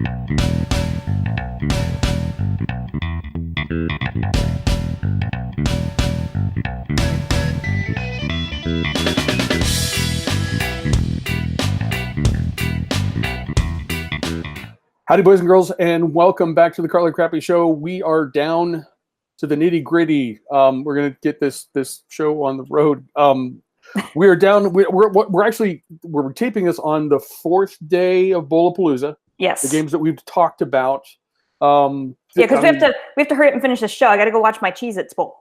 Howdy, boys and girls, and welcome back to the Carla Crappy Show. We are down to the nitty gritty. We're going to get this show on the road. We are down. We're taping this on the fourth day of Bowlapalooza. Yes, the games that we've talked about. Because we have to hurry up and finish this show. I got to go watch my Cheez-Its Bowl.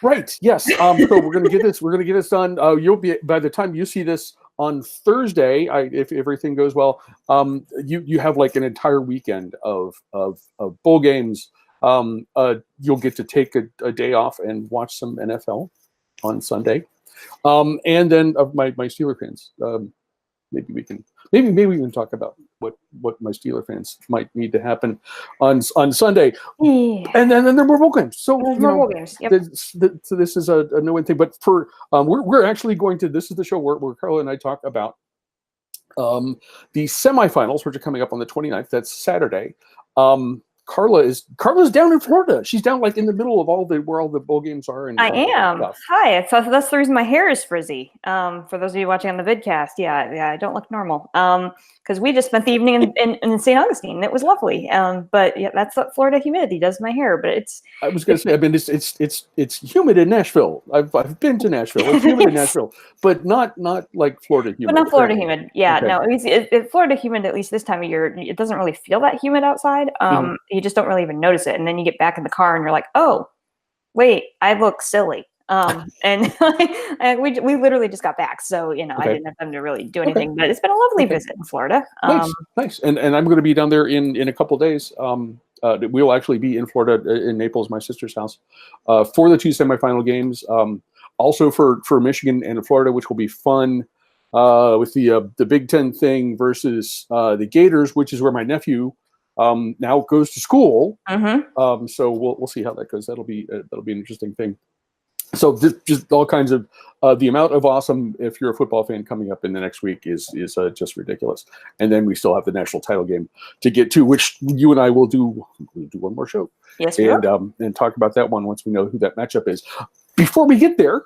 Right. Yes. So we're going to get this. We're going to get this done. You'll be, by the time you see this on Thursday, if everything goes well, you have like an entire weekend of bowl games. You'll get to take a day off and watch some NFL on Sunday, and then of my Steeler fans. Maybe we can talk about what my Steeler fans might need to happen on Sunday, and then there are more bowl games. So bowl games. Yep. So this is a no-win thing. But for we're actually going to. This is the show where Carla and I talk about the semifinals, which are coming up on the 29th. That's Saturday. Carla's down in Florida. She's down like in the middle of where all the bowl games are. And I am. Hi. So that's the reason my hair is frizzy. For those of you watching on the vidcast, yeah, I don't look normal. Because we just spent the evening in St. Augustine. And it was lovely. But yeah, that's what Florida humidity does to my hair. But I was going to say, I mean, it's humid in Nashville. I've been to Nashville. It's humid in Nashville, but not like Florida humid. But not Florida humid. Yeah, okay. No. It's Florida humid at least this time of year. It doesn't really feel that humid outside. You just don't really even notice it, and then you get back in the car and you're like, oh, wait, I look silly. And we literally just got back, so I didn't have time to really do anything. But it's been a lovely visit in Florida. Nice. And I'm going to be down there in a couple of days. We'll actually be in Florida in Naples, my sister's house, for the two semifinal games. Also for Michigan and Florida, which will be fun. With the Big Ten thing versus the Gators, which is where my nephew now goes to school. So we'll see how that goes. That'll be an interesting thing. So just all kinds of the amount of awesome, if you're a football fan, coming up in the next week is just ridiculous. And then we still have the national title game to get to, which you and I will do one more show. Yes, we will. And talk about that one once we know who that matchup is. Before we get there,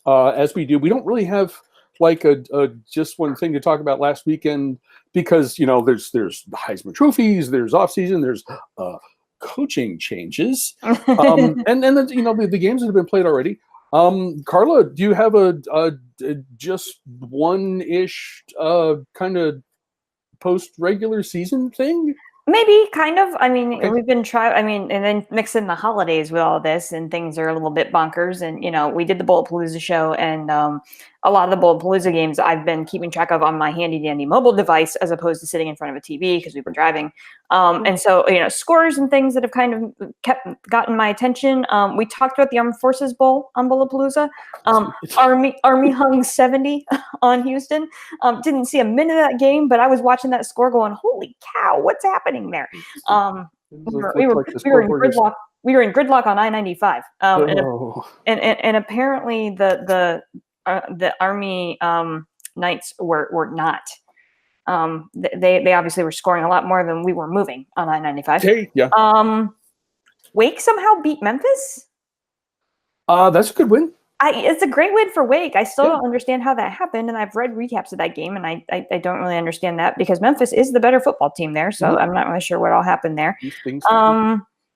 as we do, we don't really have like a just one thing to talk about last weekend, because there's Heisman trophies, there's offseason, there's coaching changes, and then the games that have been played already. Carla, do you have a just one-ish kind of post regular season thing? Maybe, kind of. I mean, we've been and then mix in the holidays with all this, and things are a little bit bonkers. And, we did the Bowlapalooza show, and a lot of the Bowlapalooza games I've been keeping track of on my handy-dandy mobile device as opposed to sitting in front of a TV because we've been driving. And so, scores and things that have kind of gotten my attention. We talked about the Armed Forces Bowl on Bowlapalooza. Army hung 70 on Houston. Didn't see a minute of that game, but I was watching that score going, holy cow, what's happening there? We were in gridlock. We were in gridlock on I-95. And apparently the Army Knights were not. They obviously were scoring a lot more than we were moving on I-95. Okay, yeah. Wake somehow beat Memphis. That's a good win. It's a great win for Wake. I still don't understand how that happened, and I've read recaps of that game, and I don't really understand that because Memphis is the better football team there, so I'm not really sure what all happened there.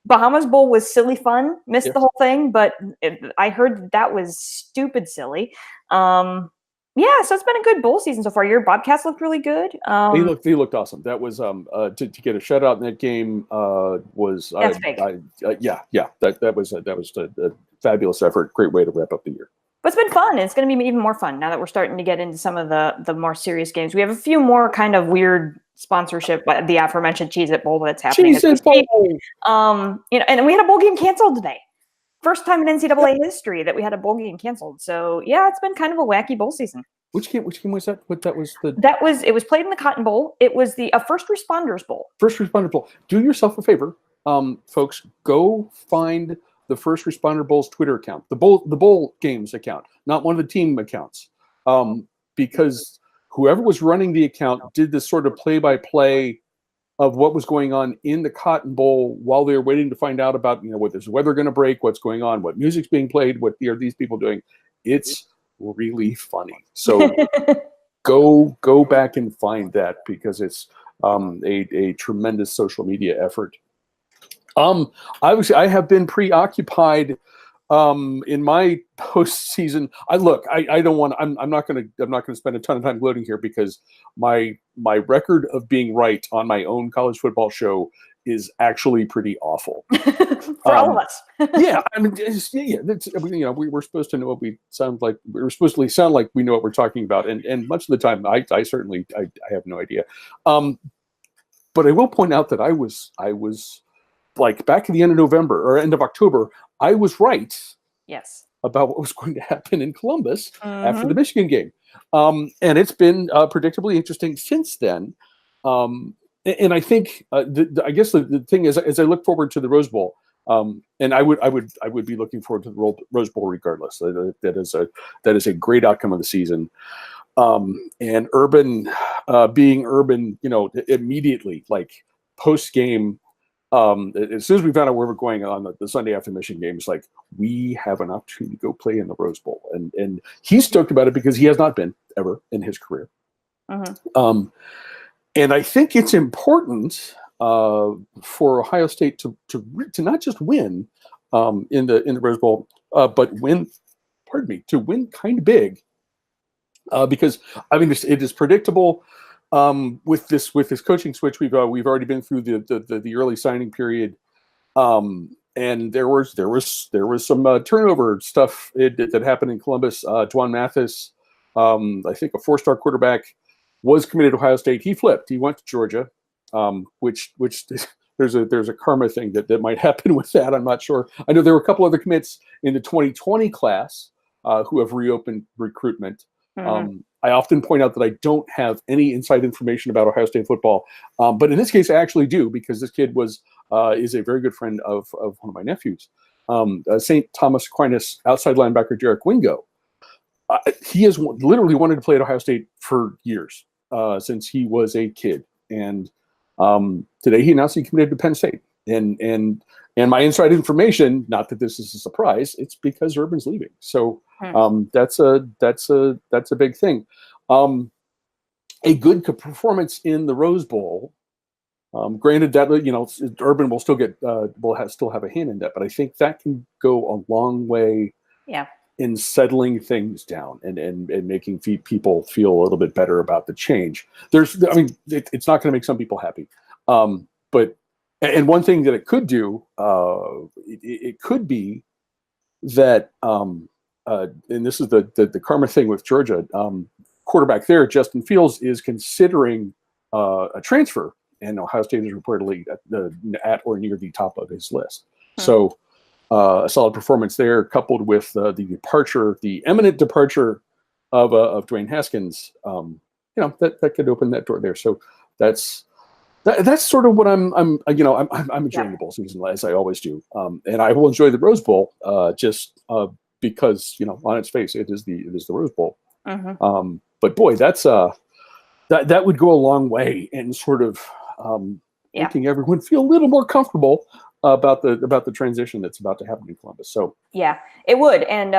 Bahamas Bowl was silly fun. Missed the whole thing, but I heard that was stupid silly. So it's been a good bowl season so far. Your Bobcats looked really good. They looked awesome. That was to get a shutout in that game was that's big. That was a fabulous effort. Great way to wrap up the year. But it's been fun. It's going to be even more fun now that we're starting to get into some of the more serious games. We have a few more kind of weird sponsorship, the aforementioned Cheez-It Bowl that's happening. Cheez-It Bowl. And we had a bowl game canceled today. First time in NCAA history that we had a bowl game canceled. So yeah, it's been kind of a wacky bowl season. Which game was that? It was played in the Cotton Bowl. It was the First Responders Bowl. First Responder Bowl. Do yourself a favor, folks. Go find the First Responder Bowl's Twitter account, the bowl games account, not one of the team accounts, because whoever was running the account did this sort of play-by-play of what was going on in the Cotton Bowl while they were waiting to find out about, what is the weather going to break, what's going on, what music's being played, what are these people doing. It's really funny. So go back and find that, because it's a tremendous social media effort. Obviously, I have been preoccupied in my postseason. I don't want. I'm not going to spend a ton of time gloating here, because my record of being right on my own college football show is actually pretty awful. For all of us. Yeah, I mean, we're supposed to know what we sound like. We're supposed to sound like we know what we're talking about, and much of the time, I certainly have no idea. But I will point out that I was like back at the end of November or end of October, I was right. Yes. About what was going to happen in Columbus after the Michigan game. And it's been predictably interesting since then. And I think, I guess the thing is, as I look forward to the Rose Bowl, and I would be looking forward to the Rose Bowl regardless. That is a great outcome of the season. And Urban, being Urban, immediately, like post game, as soon as we found out where we're going on the Sunday after Michigan game, it's like, we have an opportunity to go play in the Rose Bowl. And he's stoked about it because he has not been ever in his career. And I think it's important for Ohio State to not just win in the Rose Bowl, but to win kind of big. Because I mean, it is predictable. With this coaching switch, we've already been through the early signing period, and there was some turnover stuff that happened in Columbus. Dwan Mathis, I think a 4-star quarterback, was committed to Ohio State. He flipped. He went to Georgia, which there's a karma thing that might happen with that. I'm not sure. I know there were a couple other commits in the 2020 class who have reopened recruitment. I often point out that I don't have any inside information about Ohio State football, but in this case, I actually do, because this kid is a very good friend of one of my nephews, St. Thomas Aquinas outside linebacker Jarek Wingo. He has literally wanted to play at Ohio State for years, since he was a kid, and today he announced he committed to Penn State. And my inside information, not that this is a surprise, it's because Urban's leaving. So that's a big thing. A good performance in the Rose Bowl. Granted that Urban will still still have a hand in that, but I think that can go a long way. Yeah. In settling things down and making people feel a little bit better about the change. It's not going to make some people happy, but. And one thing that it could do, it could be that, and this is the karma thing with Georgia, quarterback there, Justin Fields, is considering a transfer, and Ohio State is reportedly at or near the top of his list. So a solid performance there, coupled with the imminent departure of Dwayne Haskins, that could open that door there. So that's sort of what I'm enjoying the bowl season, as I always do, and I will enjoy the Rose Bowl just because on its face it is the Rose Bowl. But boy, that would go a long way in sort of making everyone feel a little more comfortable about the transition that's about to happen in Columbus. So yeah, it would, and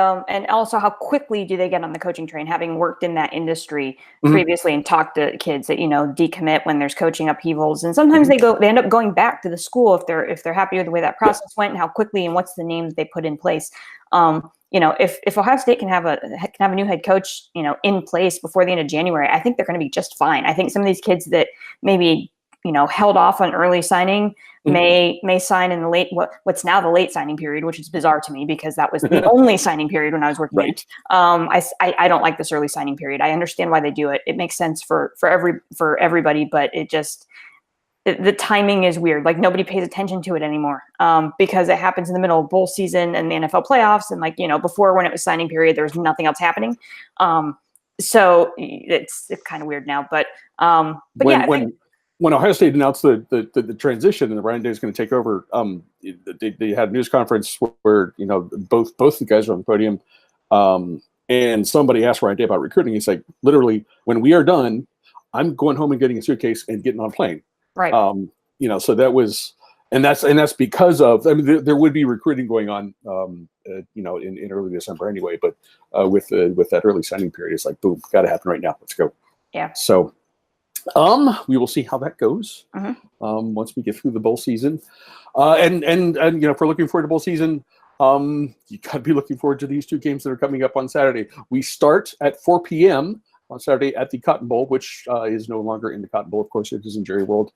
also how quickly do they get on the coaching train, having worked in that industry previously and talked to kids that decommit when there's coaching upheavals, and sometimes they end up going back to the school if they're happy with the way that process went and how quickly and what's the names they put in place. If Ohio State can have a new head coach in place before the end of January, I think they're going to be just fine. I think some of these kids that maybe held off on early signing may sign in the what's now the late signing period, which is bizarre to me because that was the only signing period when I was working. Right. I don't like this early signing period. I understand why they do it. It makes sense for everybody, but it just the timing is weird. Like nobody pays attention to it anymore because it happens in the middle of bowl season and the NFL playoffs, and before when it was signing period, there was nothing else happening. So it's kind of weird now, but when Ohio State announced the transition and the Ryan Day is going to take over, they had a news conference where both the guys were on the podium, and somebody asked Ryan Day about recruiting. He's like, literally, when we are done, I'm going home and getting a suitcase and getting on a plane. Right. So that was, and that's because of, I mean, there would be recruiting going on, in early December anyway, but with that early signing period, it's like, boom, got to happen right now. Let's go. Yeah. So, we will see how that goes once we get through the bowl season, and if we're looking forward to bowl season, you got to be looking forward to these two games that are coming up on Saturday. We start at 4 p.m. on Saturday at the Cotton Bowl, which is no longer in the Cotton Bowl. Of course, it is in Jerry World.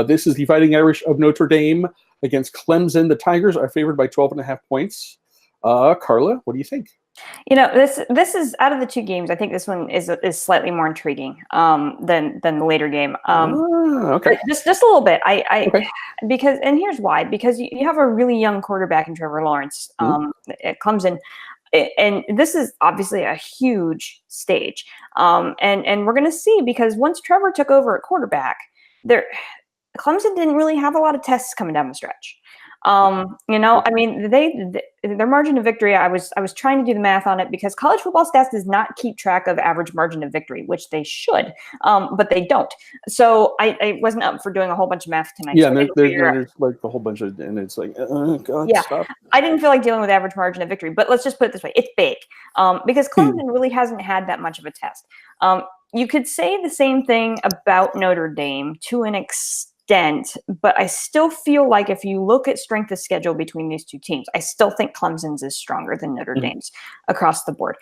This is the Fighting Irish of Notre Dame against Clemson. The Tigers are favored by 12.5 points. Carla, what do you think? This is out of the two games. I think this one is slightly more intriguing than the later game. Okay. Just a little bit. Okay. Because, and here's why. Because you have a really young quarterback in Trevor Lawrence at Clemson. And this is obviously a huge stage. And we're going to see, because once Trevor took over at quarterback, Clemson didn't really have a lot of tests coming down the stretch. I mean, their margin of victory, I was trying to do the math on it, because college football stats does not keep track of average margin of victory, which they should, but they don't. So I wasn't up for doing a whole bunch of math tonight. Yeah, so there's like a whole bunch of, and it's like, God, yeah, stop. I didn't feel like dealing with average margin of victory, but let's just put it this way. It's big, because Clemson really hasn't had that much of a test. You could say the same thing about Notre Dame to an extent, but I still feel like if you look at strength of schedule between these two teams, I still think Clemson's is stronger than Notre Dame's across the board.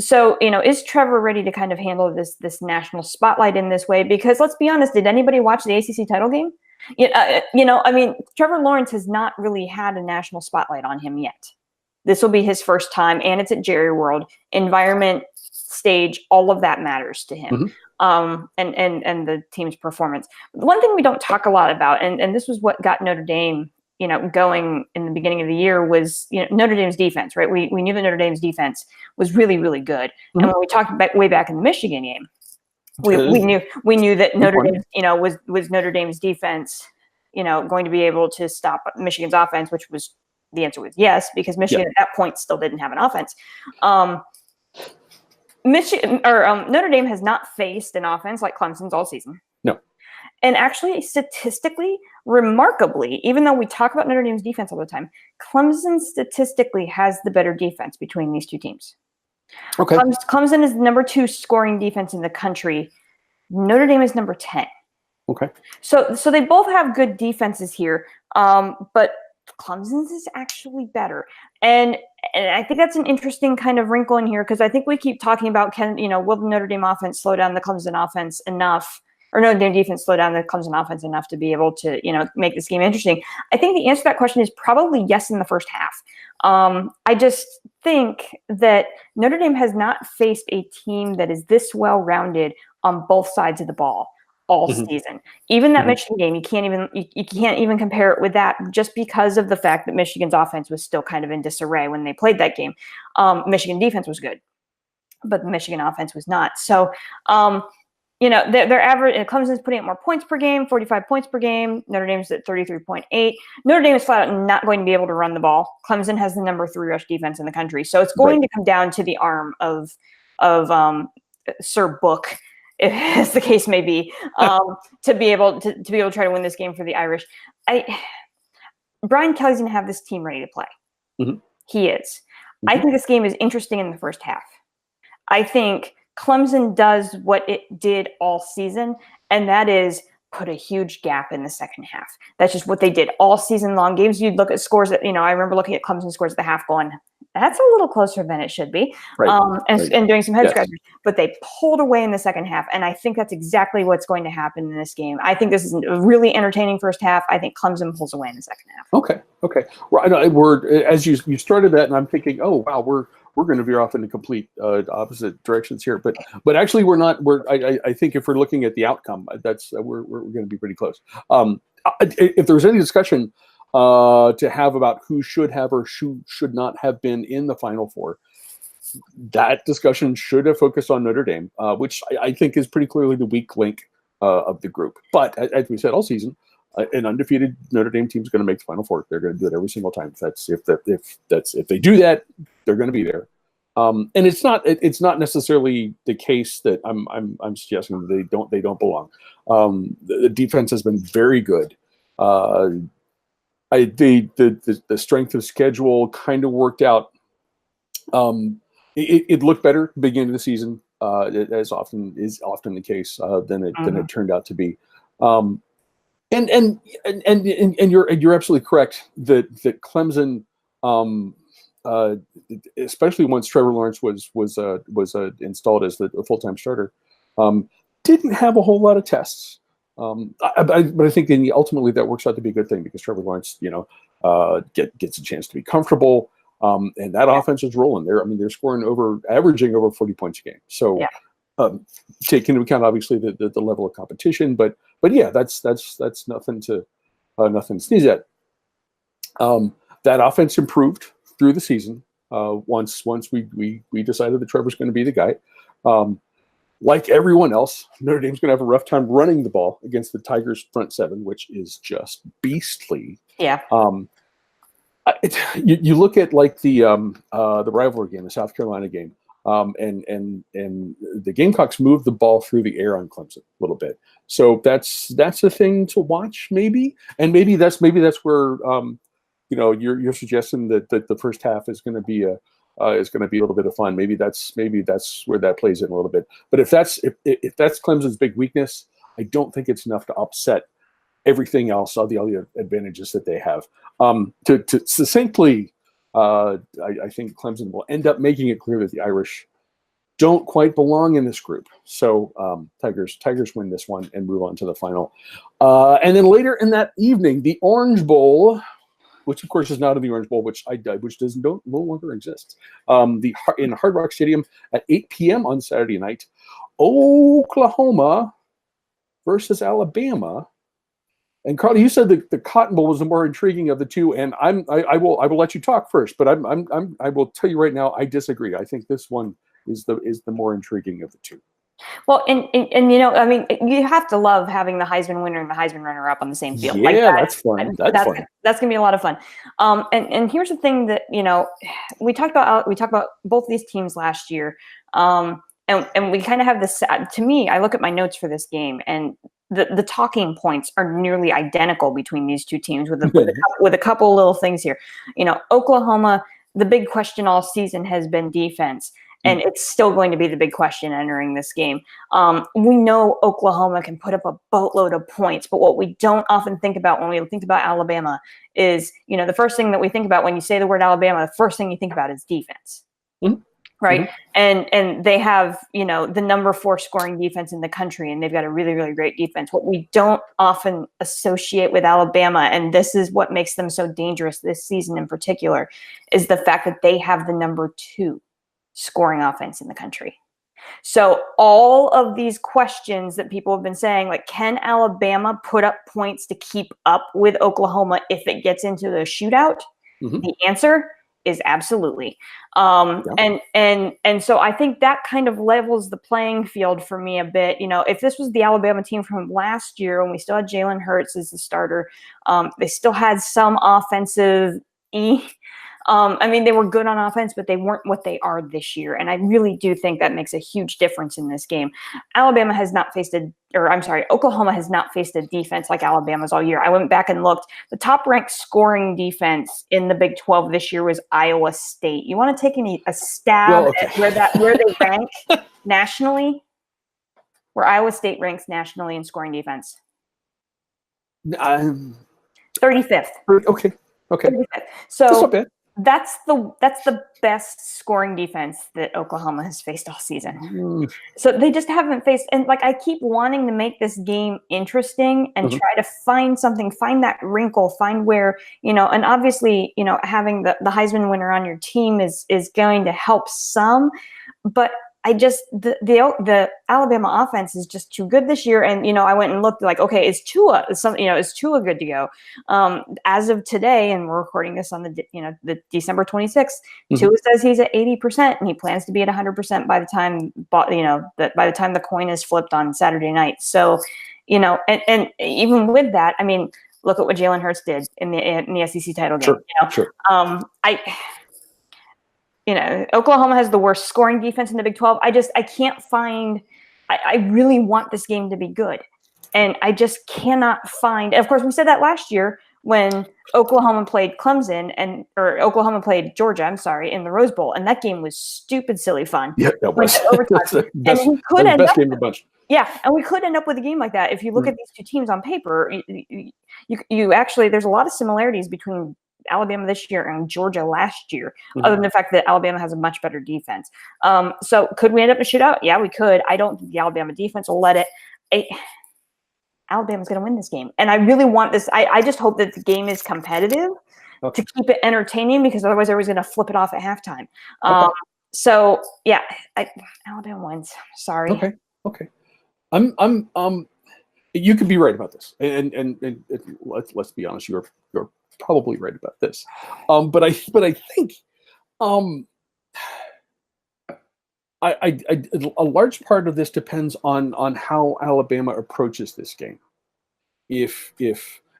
So, is Trevor ready to kind of handle this national spotlight in this way? Because let's be honest, did anybody watch the ACC title game? I mean, Trevor Lawrence has not really had a national spotlight on him yet. This will be his first time, and it's at Jerry World. Environment, stage, all of that matters to him. And the team's performance. The one thing we don't talk a lot about, and this was what got Notre Dame, going in the beginning of the year, was Notre Dame's defense, right? We knew that Notre Dame's defense was really, really good. And when we talked way back in the Michigan game, we knew that Notre Dame, was Notre Dame's defense, going to be able to stop Michigan's offense, which was, the answer was yes, because Michigan at that point still didn't have an offense. Notre Dame has not faced an offense like Clemson's all season. No. And actually, statistically, remarkably, even though we talk about Notre Dame's defense all the time, Clemson statistically has the better defense between these two teams. Okay. Clemson is the number 2 scoring defense in the country. Notre Dame is number 10. Okay. So they both have good defenses here, but Clemson's is actually better. And I think that's an interesting kind of wrinkle in here, because I think we keep talking about, will the Notre Dame offense slow down the Clemson offense enough, or Notre Dame defense slow down the Clemson offense enough to be able to, make this game interesting? I think the answer to that question is probably yes in the first half. I just think that Notre Dame has not faced a team that is this well-rounded on both sides of the ball all season. Even that Michigan game, you can't even compare it with that, just because of the fact that Michigan's offense was still kind of in disarray when they played that game. Michigan defense was good, but the Michigan offense was not. So, their average, Clemson's putting up more points per game, 45 points per game. Notre Dame's at 33.8. Notre Dame is flat out not going to be able to run the ball. Clemson has the number 3 rush defense in the country. So it's going to come down to the arm of Sir Book, as the case may be, to be able to try to win this game for the Irish. Brian Kelly's going to have this team ready to play. He is. I think this game is interesting in the first half. I think Clemson does what it did all season, and that is put a huge gap in the second half. That's just what they did all season long. Games, you'd look at scores that, I remember looking at Clemson scores at the half going, that's a little closer than it should be, and doing some head scratchers. But they pulled away in the second half, and I think that's exactly what's going to happen in this game. I think this is a really entertaining first half. I think Clemson pulls away in the second half. Okay. Well, we're, as you started that, and I'm thinking, oh wow, we're going to veer off in the complete opposite directions here. But actually, we're not. I think if we're looking at the outcome, that's we're going to be pretty close. If there was any discussion to have about who should have or should not have been in the Final Four, that discussion should have focused on Notre Dame, which I think is pretty clearly the weak link of the group. But as we said all season, an undefeated Notre Dame team is going to make the Final Four. They're going to do it every single time. If they do that, they're going to be there. And it's not necessarily the case that I'm suggesting that they don't belong. The defense has been very good. The strength of schedule kind of worked out. It looked better at the beginning of the season, as often the case than it turned out to be. And you're absolutely correct that Clemson, especially once Trevor Lawrence was installed as the full-time starter, didn't have a whole lot of tests. But I think ultimately that works out to be a good thing because Trevor Lawrence, gets a chance to be comfortable, and that offense is rolling. They're scoring averaging over 40 points a game. So, taking into account obviously the level of competition, but yeah, that's nothing to sneeze at. That offense improved through the season. Once we decided that Trevor's going to be the guy. Like everyone else, Notre Dame's going to have a rough time running the ball against the Tigers' front seven, which is just beastly. Yeah. You look at like the rivalry game, the South Carolina game, and the Gamecocks moved the ball through the air on Clemson a little bit. So that's a thing to watch, maybe, and maybe that's where you're suggesting that the first half is going to be a little bit of fun. Maybe that's where that plays in a little bit. But if that's Clemson's big weakness, I don't think it's enough to upset everything else, all the advantages that they have. To succinctly, I think Clemson will end up making it clear that the Irish don't quite belong in this group. So Tigers win this one and move on to the final. And then later in that evening, the Orange Bowl, which of course is not in the Orange Bowl, which no longer exists. In Hard Rock Stadium at 8 p.m. on Saturday night, Oklahoma versus Alabama. And Carla, you said that the Cotton Bowl was the more intriguing of the two, and I will let you talk first, but I will tell you right now I disagree. I think this one is the more intriguing of the two. Well, and you have to love having the Heisman winner and the Heisman runner-up on the same field. Yeah, that's fun. That's fun. That's gonna be a lot of fun. And here's the thing that we talked about both these teams last year, and we kind of have this. To me, I look at my notes for this game, and the talking points are nearly identical between these two teams, with a couple little things here. Oklahoma, the big question all season has been defense. And it's still going to be the big question entering this game. We know Oklahoma can put up a boatload of points, but what we don't often think about when we think about Alabama is, the first thing that we think about when you say the word Alabama, the first thing you think about is defense, right? Mm-hmm. And they have, the number 4 scoring defense in the country, and they've got a really, really great defense. What we don't often associate with Alabama, and this is what makes them so dangerous this season in particular, is the fact that they have the number 2 scoring offense in the country. So all of these questions that people have been saying, like, can Alabama put up points to keep up with Oklahoma if it gets into the shootout? Mm-hmm. The answer is absolutely. And so I think that kind of levels the playing field for me a bit. If this was the Alabama team from last year when we still had Jalen Hurts as the starter, they still had some offensive they were good on offense, but they weren't what they are this year. And I really do think that makes a huge difference in this game. Oklahoma has not faced a defense like Alabama's all year. I went back and looked. The top ranked scoring defense in the Big 12 this year was Iowa State. You want to take a stab at where they rank nationally? Where Iowa State ranks nationally in scoring defense? 35th. Okay. 35th. So that's the best scoring defense that Oklahoma has faced all season. So they just haven't faced, and I keep wanting to make this game interesting and try to find that wrinkle, find where, and obviously, having the Heisman winner on your team is going to help some, but the Alabama offense is just too good this year. And, I went and looked is Tua good to go? As of today, and we're recording this on the December 26th, Tua says he's at 80% and he plans to be at 100% by the time, by the time the coin is flipped on Saturday night. So, and even with that, look at what Jalen Hurts did in the SEC title game. Sure. Oklahoma has the worst scoring defense in the Big 12. I can't find. I really want this game to be good, and I just cannot find. And of course, we said that last year when Oklahoma played Clemson or Oklahoma played Georgia. I'm sorry, in the Rose Bowl, and that game was stupid, silly fun. Yeah, that was. That's the best, and we could end best up, game of the bunch. Yeah, and we could end up with a game like that if you look at these two teams on paper. You actually, there's a lot of similarities between Alabama this year and Georgia last year, other than the fact that Alabama has a much better defense. So could we end up in a shootout? Yeah, we could. I don't think the Alabama defense will let it. Alabama's going to win this game. And I really want this. I just hope that the game is competitive to keep it entertaining, because otherwise everybody's going to flip it off at halftime. So yeah, Alabama wins. Sorry. Okay. You could be right about this. And let's be honest, you're probably right about this. But I think a large part of this depends on how Alabama approaches this game. And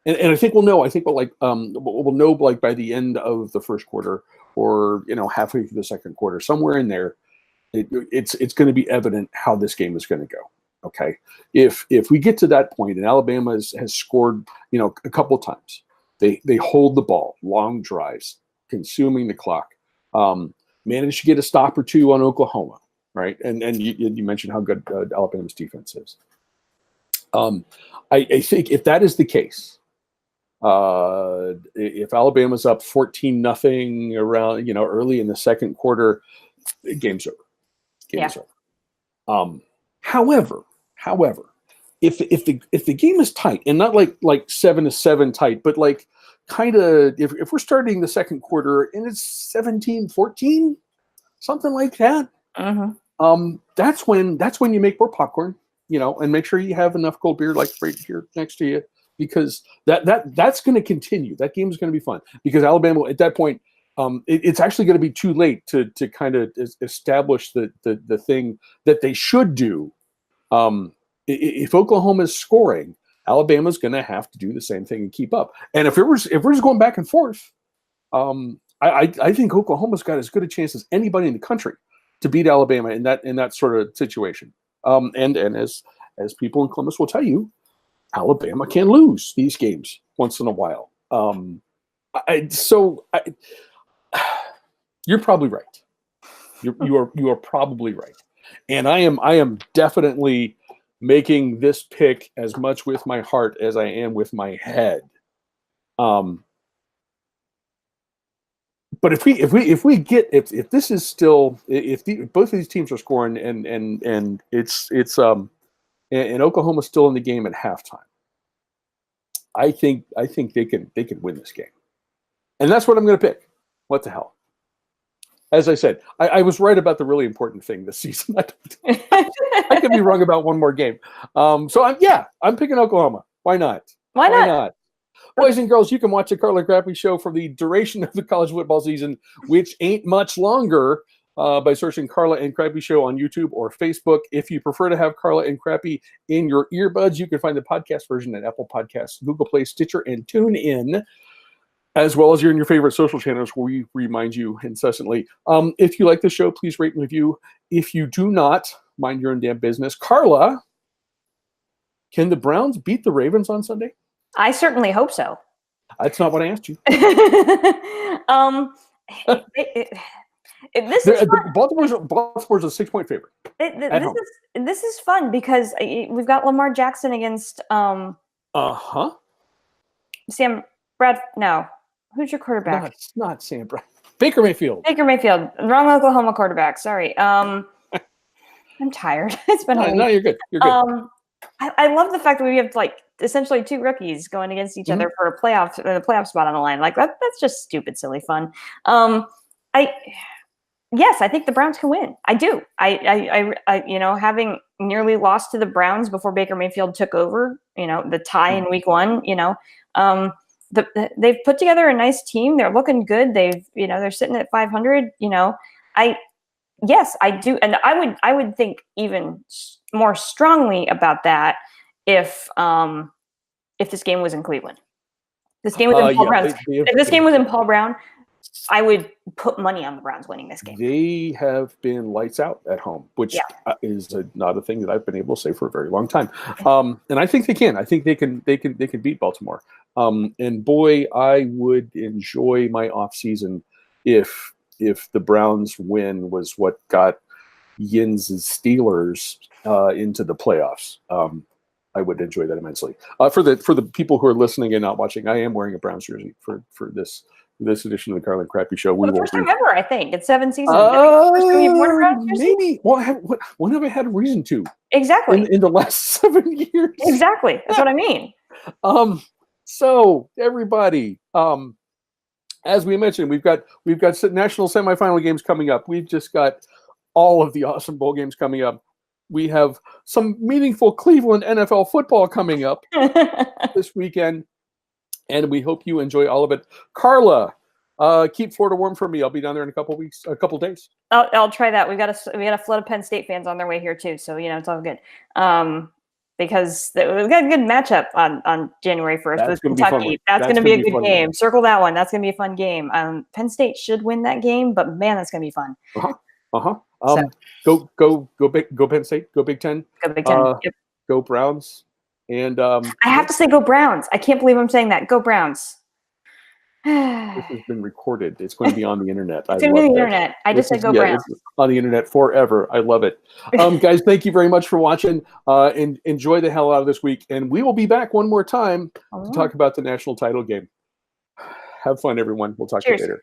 I think we'll know. I think we'll know like by the end of the first quarter, or halfway through the second quarter, somewhere in there, it's going to be evident how this game is going to go. Okay, if we get to that point and Alabama has scored a couple times, they hold the ball, long drives, consuming the clock, manage to get a stop or two on Oklahoma, right? And you mentioned how good Alabama's defense is. I think if that is the case, if Alabama's up 14-0 around early in the second quarter, game's over. Game's over. However, if the game is tight, and not like 7-7 tight, but like kind of if we're starting the second quarter and it's 17-14, something like that, that's when you make more popcorn, and make sure you have enough cold beer like right here next to you, because that's going to continue. That game is going to be fun, because Alabama at that point, it's actually going to be too late to kind of establish the thing that they should do. If Oklahoma is scoring, Alabama's going to have to do the same thing and keep up. And if we're just going back and forth, I think Oklahoma's got as good a chance as anybody in the country to beat Alabama in that sort of situation. And as people in Columbus will tell you, Alabama can lose these games once in a while. You're probably right. You are probably right. And I am definitely making this pick as much with my heart as I am with my head. But if this is still, both of these teams are scoring and it's and Oklahoma's still in the game at halftime, I think they can win this game, and that's what I'm going to pick. What the hell? As I said, I was right about the really important thing this season. I could be wrong about one more game. So I'm picking Oklahoma. Why not? Why not? Boys and girls, you can watch the Carla and Crappy Show for the duration of the college football season, which ain't much longer, by searching Carla and Crappy Show on YouTube or Facebook. If you prefer to have Carla and Crappy in your earbuds, you can find the podcast version at Apple Podcasts, Google Play, Stitcher, and TuneIn, as well as you're in your favorite social channels where we remind you incessantly. If you like the show, please rate and review. If you do not, mind your own damn business. Carla, can the Browns beat the Ravens on Sunday? I certainly hope so. That's not what I asked you. Baltimore's a 6-point favorite. This is fun because we've got Lamar Jackson against Sam Brad. No, who's your quarterback? Not Sam Brad. Baker Mayfield. Wrong Oklahoma quarterback. Sorry. I'm tired. It's been a week. No, you're good. You're good. I love the fact that we have essentially two rookies going against each other for a playoff spot on the line. That's just stupid, silly fun. Yes, I think the Browns can win. I do. I having nearly lost to the Browns before Baker Mayfield took over, the tie in week 1, they've put together a nice team. They're looking good. They're sitting at 500, Yes, I do. And I would think even more strongly about that if this game was in Cleveland. This game was in Paul Brown. If this game was in Paul Brown, I would put money on the Browns winning this game. They have been lights out at home, which is not a thing that I've been able to say for a very long time. And I think they can. I think they can beat Baltimore. And boy, I would enjoy my off season if the Browns win was what got Yins' Steelers into the playoffs. I would enjoy that immensely. For the people who are listening and not watching, I am wearing a Browns jersey for this edition of the Carla and Crappy Show. For the first time ever, I think. It's 7 seasons. Maybe. Well, when have I had a reason to? Exactly. In the last 7 years. Exactly. That's what I mean. So everybody, as we mentioned, we've got national semifinal games coming up. We've just got all of the awesome bowl games coming up. We have some meaningful Cleveland NFL football coming up this weekend. And we hope you enjoy all of it. Carla, keep Florida warm for me. I'll be down there in a couple days. I'll try that. We got a flood of Penn State fans on their way here too, so it's all good. Because we've got a good matchup on January 1st with Kentucky. That's going to be a good game. Circle that one. That's going to be a fun game. Penn State should win that game, but man, that's going to be fun. Go Penn State. Go Big Ten. Go Big Ten. Yep. Go Browns. And I have to say, go Browns. I can't believe I'm saying that. Go Browns. This has been recorded. It's going to be on the internet. It's going to be on the internet. I just said go Browns. On the internet forever. I love it. Guys, thank you very much for watching. And enjoy the hell out of this week. And we will be back one more time to talk about the national title game. Have fun, everyone. We'll talk to you later.